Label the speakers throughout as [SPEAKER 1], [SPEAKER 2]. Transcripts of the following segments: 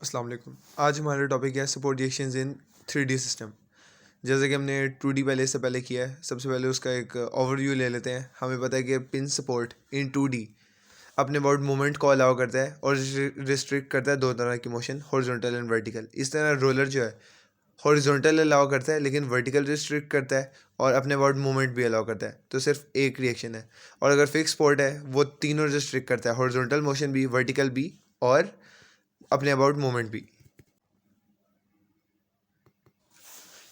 [SPEAKER 1] अस्सलाम वालेकुम। आज हमारा टॉपिक है support reactions in 3D system. जैसे कि हमने 2D पहले किया है, सबसे पहले उसका एक ओवरव्यू ले लेते हैं। हमें पता है कि पिन सपोर्ट इन 2D अपने वर्ड मूवमेंट को अलाउ करता है और रिस्ट्रिक्ट करता है दो तरह की मोशन, हॉरिजॉन्टल एंड वर्टिकल। इस तरह रोलर जो है हॉरिजॉन्टल अलाउ करता है लेकिन वर्टिकल रिस्ट्रिक्ट करता है और अपने वर्ड मूवमेंट भी अलाउ करता है। तो सिर्फ एक रिएक्शन है। और अगर फिक्स सपोर्ट है वो तीनों रिस्ट्रिक्ट करता है, हॉरिजॉन्टल मोशन भी, वर्टिकल भी और अपने अबाउट मूवमेंट भी।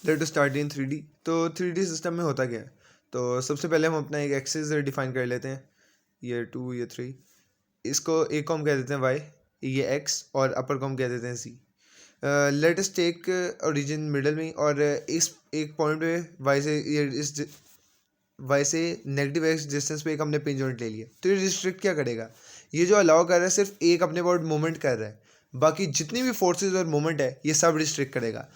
[SPEAKER 1] Let us start in 3D। तो 3D सिस्टम में होता क्या है? तो सबसे पहले हम अपना एक एक्सिस डिफाइन कर लेते हैं, ये 2 ये 3। इसको एक को हम कह देते हैं y, ये x और अपर को हम कह देते हैं z। Let us take origin middle में और इस एक पॉइंट पे y से ये इस y से नेगेटिव x डिस्टेंस पे एक हमने पिन जॉइंट ले लिया। तो ये रिस्ट्रिक्ट क्या करेगा? ये जो अलाउ कर रहा है सिर्फ एक अपने अबाउट मूवमेंट कर रहा है, बाकी जितनी भी फोर्सेस और मूवमेंट है ये सब रिस्ट्रिक्ट करेगा।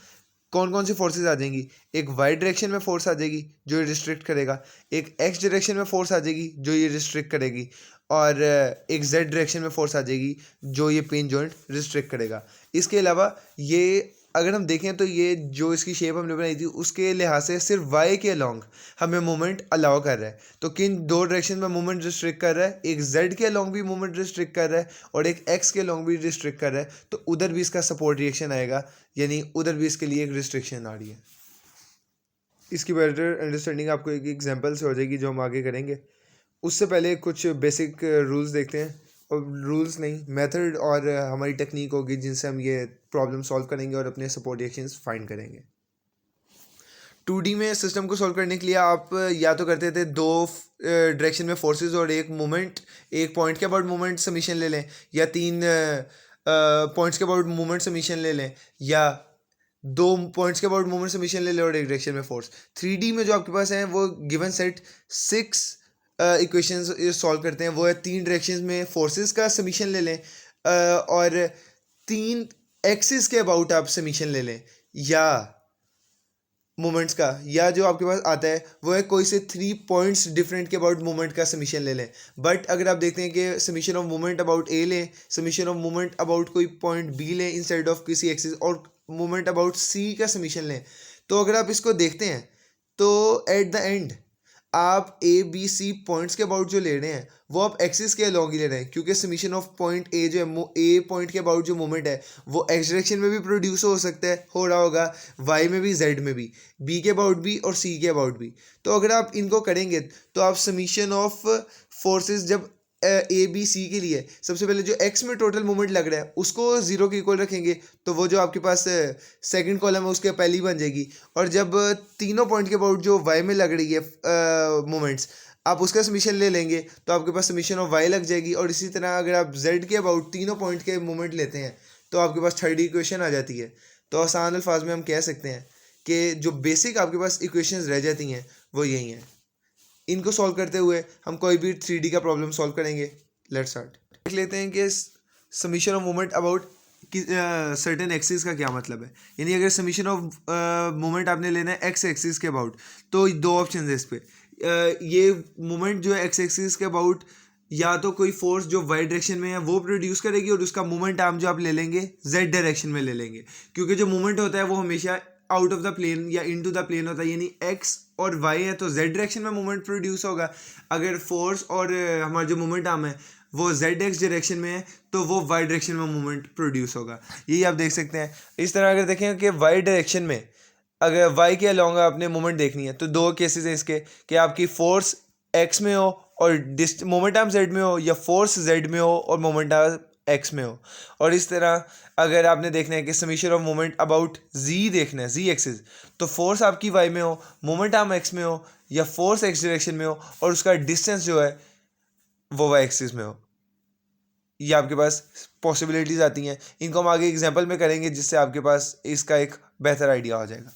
[SPEAKER 1] कौन कौन सी फोर्सेस आ जाएंगी? एक वाई डायरेक्शन में फोर्स आ जाएगी जो ये रिस्ट्रिक्ट करेगा, एक एक्स डायरेक्शन में फोर्स आ जाएगी जो ये रिस्ट्रिक्ट करेगी, और एक जेड डायरेक्शन में फोर्स आ जाएगी जो ये पिन जॉइंट रिस्ट्रिक्ट करेगा। इसके अलावा ये अगर हम देखें तो ये जो इसकी शेप हमने बनाई थी उसके लिहाज से सिर्फ वाई के अलोंग हमें मूवमेंट अलाउ कर रहा है। तो किन दो डायरेक्शन में मूवमेंट रिस्ट्रिक्ट कर रहा है? एक जेड के अलोंग भी मूवमेंट रिस्ट्रिक्ट कर रहा है और एक एक्स के अलोंग भी रिस्ट्रिक्ट कर रहा है। तो उधर भी इसका सपोर्ट रिएक्शन आएगा, यानी उधर भी इसके लिए एक रिस्ट्रिक्शन आ रही है। इसकी बेटर अंडरस्टैंडिंग आपको एक एग्जांपल से हो जाएगी जो हम आगे करेंगे। उससे पहले कुछ बेसिक रूल्स देखते हैं, और रूल्स नहीं, मेथड और हमारी टेक्निक होगी जिनसे हम ये प्रॉब्लम सॉल्व करेंगे और अपने सपोर्ट रिएक्शंस फाइंड करेंगे। 2D में सिस्टम को सॉल्व करने के लिए आप या तो करते थे दो डायरेक्शन में फोर्सेस और एक मूवमेंट, एक पॉइंट के अबाउट मूवमेंट समीशन ले लें, या तीन पॉइंट्स के अबाउट मूवमेंट समीशन ले लें, या दो पॉइंट्स के अबाउट मूवमेंट समीशन ले लें और एक डायरेक्शन में फोर्स। 3D में जो आपके पास है वो गिवन सेट 6 इक्वेशंस सॉल्व करते हैं। वो है तीन डायरेक्शंस में फोर्सेस का समीशन ले लें, और तीन एक्सिस के अबाउट आप समीशन ले लें, या मोमेंट्स का, या जो आपके पास आता है वो है कोई से 3 पॉइंट्स डिफरेंट के अबाउट मूवमेंट का समीशन ले लें। बट अगर आप देखते हैं कि समीशन ऑफ मूवमेंट अबाउट ए लें, समीशन ऑफ मूवमेंट अबाउट कोई पॉइंट बी लें इंस्टेड ऑफ किसी एक्सिस, और मूवमेंट अबाउट सी का समीशन लें, तो अगर आप इसको देखते हैं तो एट द एंड आप ए बी सी पॉइंट्स के अबाउट जो ले रहे हैं वो आप एक्सिस के अलॉन्ग ही ले रहे हैं, क्योंकि समीशन ऑफ पॉइंट ए जो है, ए पॉइंट के अबाउट जो मूवमेंट है वो एक्स डायरेक्शन में भी प्रोड्यूस हो सकता है, हो रहा होगा, वाई में भी, जेड में भी, बी के अबाउट भी और सी के अबाउट भी। तो अगर आप इनको करेंगे तो आप समीशन ऑफ फोर्सेस जब ए बी सी के लिए सबसे पहले जो एक्स में टोटल मूवमेंट लग रहा है उसको जीरो के इक्वल रखेंगे, तो वो जो आपके पास सेकंड कॉलम है उसके पहली बन जाएगी। और जब तीनों पॉइंट के अबाउट जो वाई में लग रही है मूवमेंट्स, आप उसका समीशन ले लेंगे तो आपके पास समीशन ऑफ वाई लग जाएगी। और इसी तरह अगर आप जेड के अबाउट तीनों पॉइंट के मूवमेंट लेते हैं तो आपके पास थर्ड इक्वेशन आ जाती है। तो आसान अल्फाज में हम कह सकते हैं कि जो बेसिक आपके पास इक्वेशंस रह जाती हैं वो यही हैं। इनको सॉल्व करते हुए हम कोई भी 3D का प्रॉब्लम सॉल्व करेंगे। Let's start. देख लेते हैं कि summation of movement about certain axis का क्या मतलब है। यानी अगर समीशन ऑफ मूवमेंट आपने लेना है एक्स एक्सिस के अबाउट, तो दो ऑप्शन है इस पर। ये मूवमेंट जो है एक्स एक्सिस के अबाउट या तो कोई फोर्स जो वाई डायरेक्शन में है वो प्रोड्यूस करेगी, और उसका मूवमेंट आर्म जो आप ले लेंगे जेड डायरेक्शन में ले लेंगे, क्योंकि जो मूवमेंट होता है वो हमेशा आउट ऑफ द प्लेन या इनटू द प्लेन होता है। यानी एक्स और वाई है तो जेड डायरेक्शन में मूवमेंट प्रोड्यूस होगा। अगर फोर्स और हमारा जो मूवमेंट आर्म है वो जेड एक्स डायरेक्शन में है तो वो वाई डायरेक्शन में मूवमेंट प्रोड्यूस होगा। यही आप देख सकते हैं। इस तरह अगर देखें कि वाई डायरेक्शन में अगर वाई के अलोंग आपने मूवमेंट देखनी है तो दो केसेस हैं इसके, कि आपकी फोर्स एक्स में हो और मोमेंट आर्म जेड में हो, या फोर्स जेड में हो और मोमेंट आर्म एक्स में हो। और इस तरह अगर आपने देखना है कि समीशन ऑफ मोमेंट अबाउट जी देखना है, जी एक्सिस, तो फोर्स आपकी वाई में हो, मोमेंट आर्म एक्स में हो, या फोर्स एक्स डायरेक्शन में हो और उसका डिस्टेंस जो है वो वाई एक्सिस में हो। ये आपके पास पॉसिबिलिटीज़ आती हैं। इनको हम आगे एग्जांपल में करेंगे जिससे आपके पास इसका एक बेहतर आइडिया हो जाएगा।